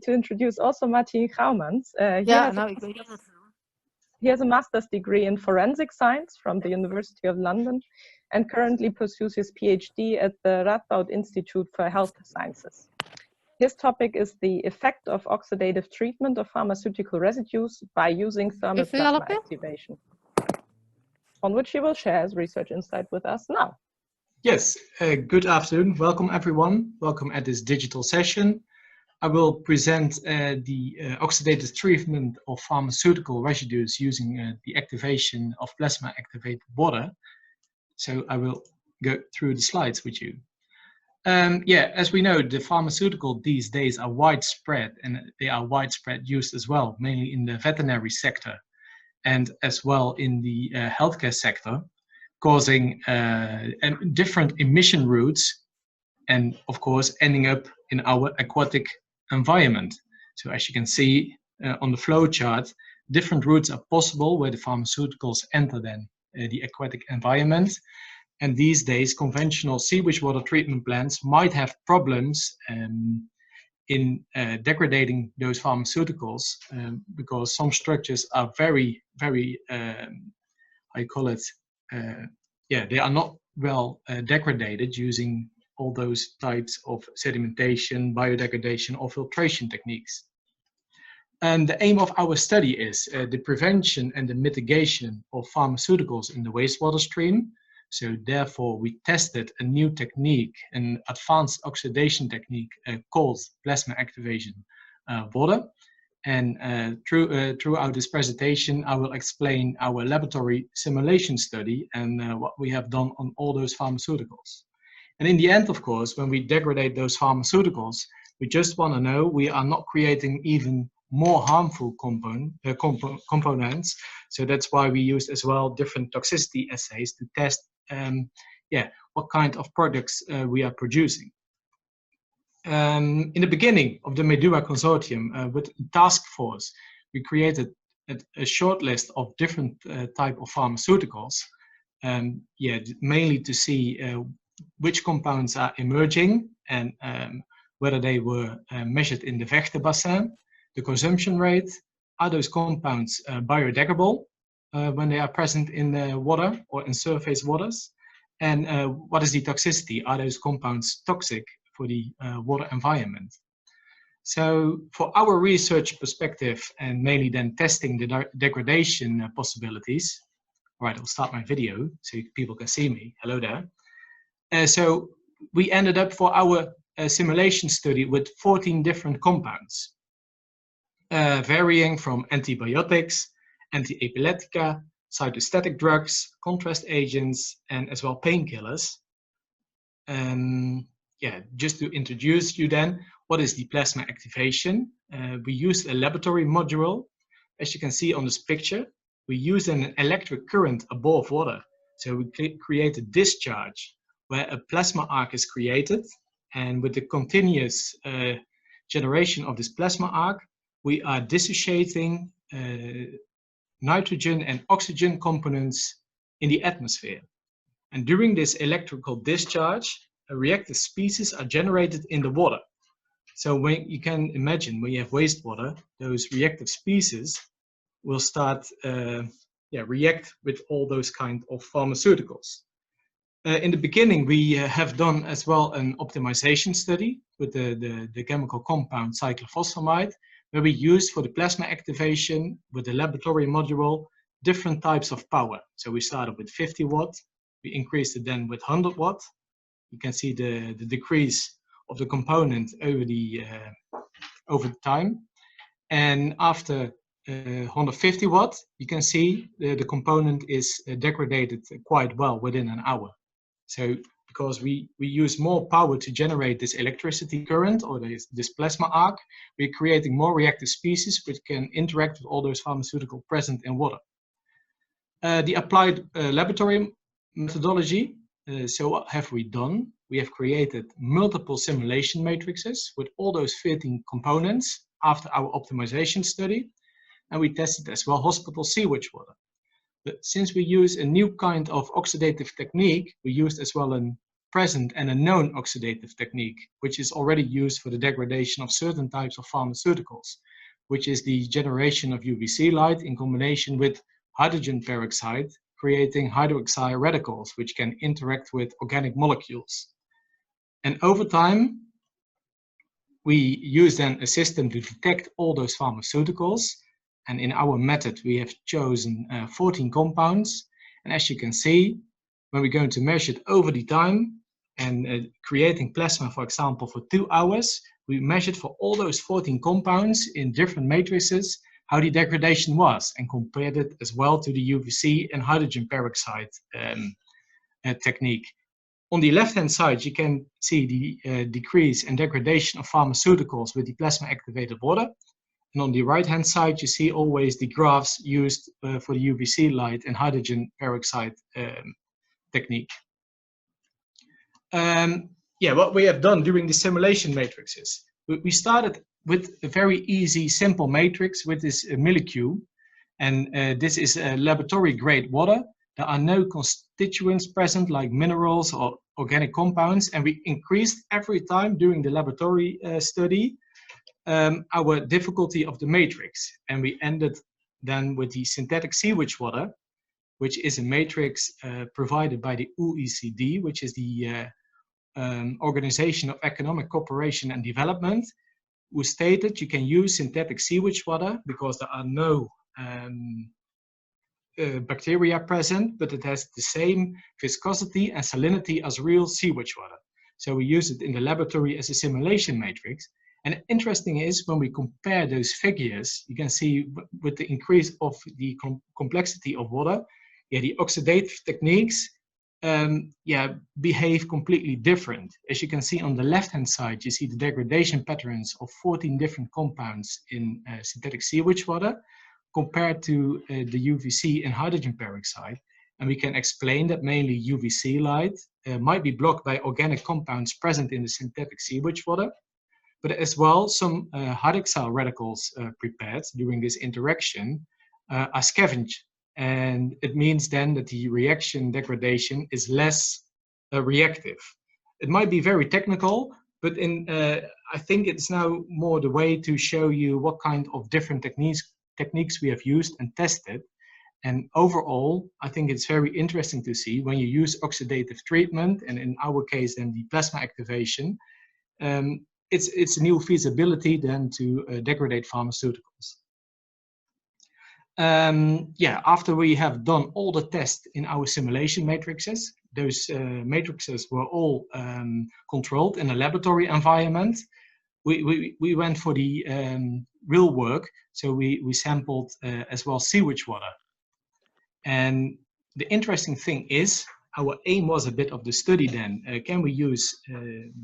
to introduce also Martien Graumans. He has a master's degree in forensic science from the University of London and currently pursues his PhD at the Radboud Institute for Health Sciences. His topic is the effect of oxidative treatment of pharmaceutical residues by using thermal plasma activation, on which he will share his research insight with us now. Yes, good afternoon. Welcome everyone. Welcome at this digital session. I will present the oxidative treatment of pharmaceutical residues using the activation of plasma activated water. So I will go through the slides with you. As we know, the pharmaceutical these days are widespread, and they are widespread used as well, mainly in the veterinary sector and as well in the healthcare sector, causing different emission routes and of course ending up in our aquatic environment. So as you can see on the flow chart, different routes are possible where the pharmaceuticals enter then the aquatic environment. And these days, conventional sewage water treatment plants might have problems in degrading those pharmaceuticals because some structures are very, they are not well degraded using all those types of sedimentation, biodegradation, or filtration techniques. And the aim of our study is the prevention and the mitigation of pharmaceuticals in the wastewater stream. So therefore, we tested a new technique, an advanced oxidation technique called plasma activation water. And throughout this presentation, I will explain our laboratory simulation study and what we have done on all those pharmaceuticals. And in the end, of course, when we degrade those pharmaceuticals, we just want to know we are not creating even more harmful components. So that's why we used as well different toxicity assays to test what kind of products we are producing. In the beginning of the MEDUWA consortium with task force, we created a short list of different type of pharmaceuticals, mainly to see which compounds are emerging and whether they were measured in the Vecht bassin, the consumption rate, are those compounds biodegradable when they are present in the water or in surface waters, and what is the toxicity? Are those compounds toxic for the water environment? So for our research perspective, and mainly then testing the degradation possibilities, all right, I'll start my video so people can see me. Hello there. So we ended up for our simulation study with 14 different compounds, varying from antibiotics, anti-epileptica, cytostatic drugs, contrast agents, and as well painkillers. Just to introduce you then, what is the plasma activation? We used a laboratory module. As you can see on this picture, we used an electric current above water. So we create a discharge where a plasma arc is created, and with the continuous generation of this plasma arc, we are dissociating nitrogen and oxygen components in the atmosphere. And during this electrical discharge, reactive species are generated in the water. So when you can imagine when you have wastewater, those reactive species will start react with all those kind of pharmaceuticals. In the beginning, we have done as well an optimization study with the chemical compound cyclophosphamide, where we used for the plasma activation with the laboratory module different types of power. So we started with 50 watt, we increased it then with 100 watt. You can see the decrease of the component over the time. And after 150 watt, you can see the component is degraded quite well within an hour. So because we use more power to generate this electricity current or this plasma arc, we're creating more reactive species which can interact with all those pharmaceuticals present in water. The applied laboratory methodology. So what have we done? We have created multiple simulation matrices with all those 13 components after our optimization study, and we tested as well hospital sewage water. But since we use a new kind of oxidative technique, we used as well a present and a known oxidative technique, which is already used for the degradation of certain types of pharmaceuticals, which is the generation of UVC light in combination with hydrogen peroxide, creating hydroxide radicals, which can interact with organic molecules. And over time, we use then a system to detect all those pharmaceuticals. And in our method, we have chosen 14 compounds. And as you can see, when we're going to measure it over the time and creating plasma, for example, for 2 hours, we measured for all those 14 compounds in different matrices how the degradation was and compared it as well to the UVC and hydrogen peroxide technique. On the left-hand side, you can see the decrease in degradation of pharmaceuticals with the plasma-activated water. And on the right-hand side, you see always the graphs used for the UVC light and hydrogen peroxide technique. What we have done during the simulation matrices, we started with a very easy, simple matrix with this molecule. And this is a laboratory-grade water. There are no constituents present like minerals or organic compounds. And we increased every time during the laboratory study our difficulty of the matrix. And we ended then with the synthetic sewage water, which is a matrix provided by the OECD, which is the Organization of Economic Cooperation and Development, who stated you can use synthetic sewage water because there are no bacteria present, but it has the same viscosity and salinity as real sewage water. So we use it in the laboratory as a simulation matrix. And interesting is when we compare those figures, you can see with the increase of the complexity of water, the oxidative techniques behave completely different. As you can see on the left-hand side, you see the degradation patterns of 14 different compounds in synthetic sewage water compared to the UVC and hydrogen peroxide. And we can explain that mainly UVC light might be blocked by organic compounds present in the synthetic sewage water, but as well some hydroxyl radicals prepared during this interaction are scavenged. And it means then that the reaction degradation is less reactive. It might be very technical, but I think it's now more the way to show you what kind of different techniques we have used and tested. And overall, I think it's very interesting to see when you use oxidative treatment, and in our case then the plasma activation, it's a new feasibility then to degrade pharmaceuticals. After we have done all the tests in our simulation matrices, those matrices were all controlled in a laboratory environment. We went for the real work, so we sampled as well sewage water. And the interesting thing is, our aim was a bit of the study then, can we use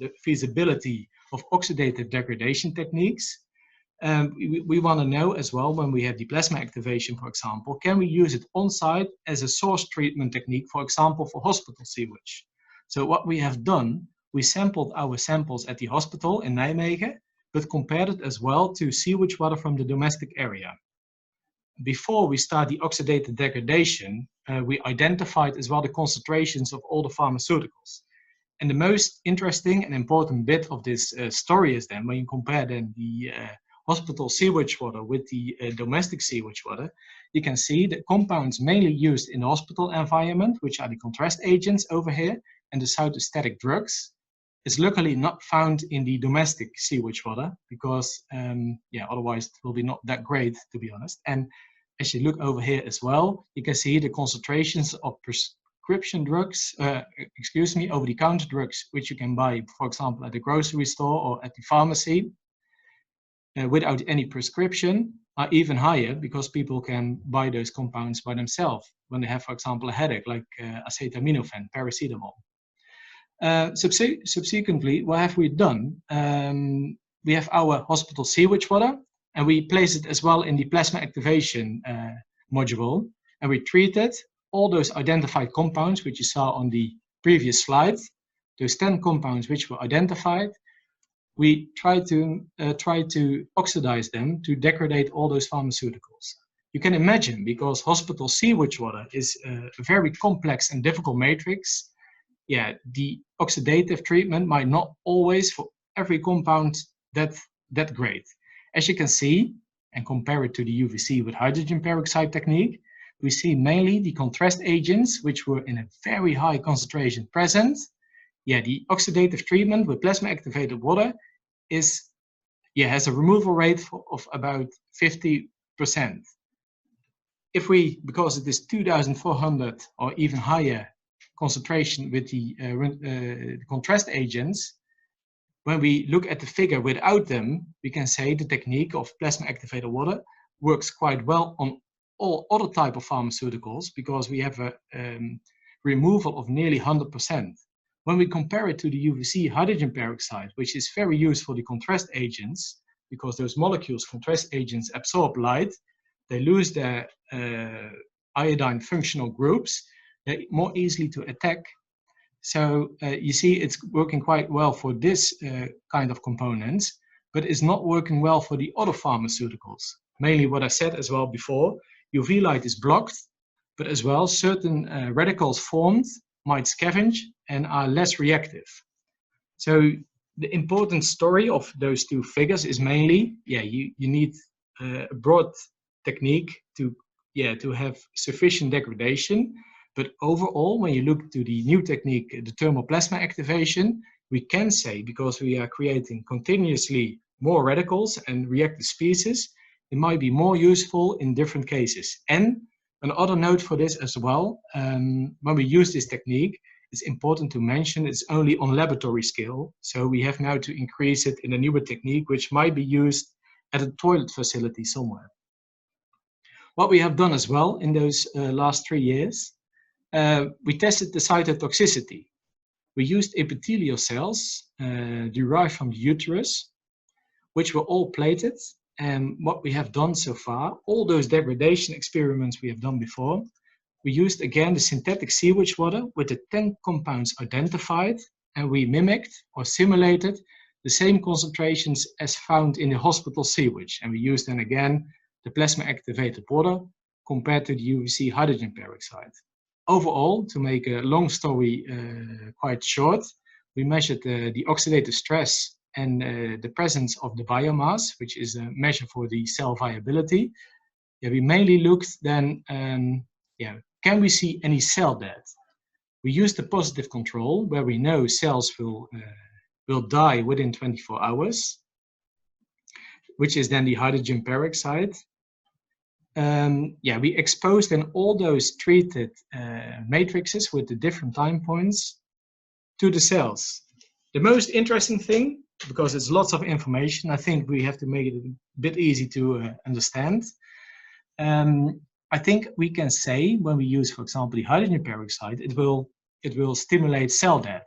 the feasibility of oxidative degradation techniques? We want to know as well, when we have the plasma activation, for example, can we use it on site as a source treatment technique, for example, for hospital sewage? So what we have done, we sampled our samples at the hospital in Nijmegen, but compared it as well to sewage water from the domestic area. Before we start the oxidative degradation, we identified as well the concentrations of all the pharmaceuticals. And the most interesting and important bit of this story is then when you compare then the hospital sewage water with the domestic sewage water, you can see the compounds mainly used in the hospital environment, which are the contrast agents over here, and the cytostatic drugs, is luckily not found in the domestic sewage water because, otherwise it will be not that great, to be honest. And as you look over here as well, you can see the concentrations of prescription drugs, over-the-counter drugs, which you can buy, for example, at the grocery store or at the pharmacy, without any prescription, are even higher because people can buy those compounds by themselves when they have, for example, a headache, like acetaminophen, paracetamol. Subsequently, what have we done? We have our hospital sewage water, and we place it as well in the plasma activation module, and we treated all those identified compounds which you saw on the previous slide, those 10 compounds which were identified. We try to oxidize them to degrade all those pharmaceuticals. You can imagine, because hospital sewage water is a very complex and difficult matrix, yeah, the oxidative treatment might not always for every compound that great. As you can see, and compare it to the UVC with hydrogen peroxide technique, we see mainly the contrast agents which were in a very high concentration present. Yeah, the oxidative treatment with plasma activated water has a removal rate of about 50%. If we, because it is 2,400 or even higher concentration with the contrast agents, when we look at the figure without them, we can say the technique of plasma activated water works quite well on all other type of pharmaceuticals because we have a removal of nearly 100%. When we compare it to the UVC hydrogen peroxide, which is very used for the contrast agents, because those molecules, contrast agents, absorb light, they lose their iodine functional groups, they're more easily to attack. So you see it's working quite well for this kind of components, but it's not working well for the other pharmaceuticals. Mainly what I said as well before, UV light is blocked, but as well certain radicals formed might scavenge and are less reactive. So the important story of those two figures is mainly, you need a broad technique to have sufficient degradation. But overall, when you look to the new technique, the thermal plasma activation, we can say, because we are creating continuously more radicals and reactive species, it might be more useful in different cases. And another note for this as well, when we use this technique, it's important to mention it's only on laboratory scale. So we have now to increase it in a newer technique, which might be used at a toilet facility somewhere. What we have done as well in those last 3 years, we tested the cytotoxicity. We used epithelial cells derived from the uterus, which were all plated. And what we have done so far, all those degradation experiments we have done before, we used again the synthetic sewage water with the 10 compounds identified, and we mimicked or simulated the same concentrations as found in the hospital sewage. And we used then again the plasma activated water compared to the UVC hydrogen peroxide. Overall, to make a long story quite short, we measured the oxidative stress and the presence of the biomass, which is a measure for the cell viability. Yeah, we mainly looked then, can we see any cell death? We used the positive control, where we know cells will die within 24 hours, which is then the hydrogen peroxide. We exposed then all those treated matrices with the different time points to the cells. The most interesting thing, because it's lots of information, I think we have to make it a bit easy to understand. I think we can say when we use, for example, the hydrogen peroxide, it will stimulate cell death.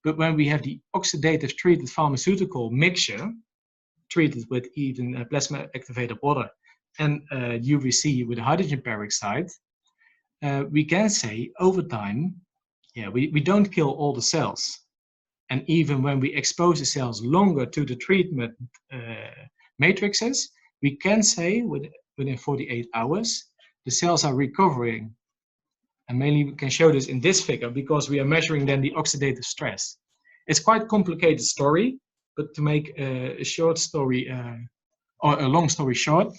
But when we have the oxidative treated pharmaceutical mixture, treated with even plasma activated water and UVC with hydrogen peroxide, we can say over time, we don't kill all the cells. And even when we expose the cells longer to the treatment matrices, we can say within 48 hours, the cells are recovering. And mainly we can show this in this figure because we are measuring then the oxidative stress. It's quite a complicated story, but to make a short story or a long story short,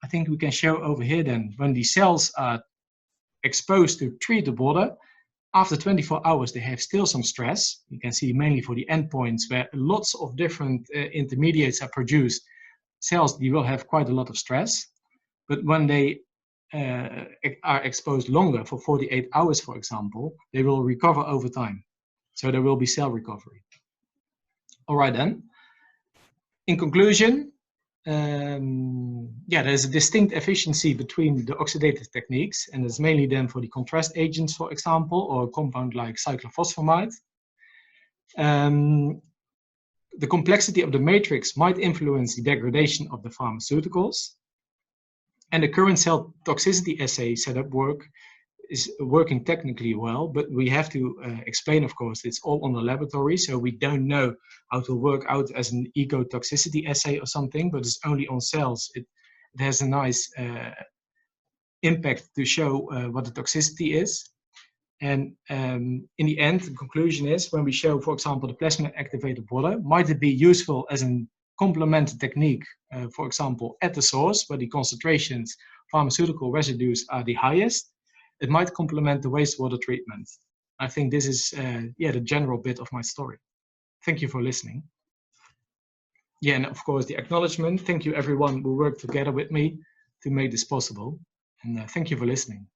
I think we can show over here then when the cells are exposed to treated water, after 24 hours they have still some stress. You can see mainly for the endpoints where lots of different intermediates are produced, cells they will have quite a lot of stress. But when they are exposed longer for 48 hours, for example, they will recover over time. So there will be cell recovery. All right then. In conclusion, there's a distinct efficiency between the oxidative techniques, and it's mainly then for the contrast agents, for example, or a compound like cyclophosphamide. The complexity of the matrix might influence the degradation of the pharmaceuticals. And the current cell toxicity assay setup is working technically well, but we have to explain, of course, it's all on the laboratory, so we don't know how to work out as an ecotoxicity assay or something, but it's only on cells. It has a nice impact to show what the toxicity is. And in the end, the conclusion is when we show, for example, the plasma activated water, might it be useful as a complementary technique, for example, at the source where the concentrations pharmaceutical residues are the highest, it might complement the wastewater treatment. I think this is the general bit of my story. Thank you for listening. Yeah, and of course the acknowledgement. Thank you everyone who worked together with me to make this possible. And thank you for listening.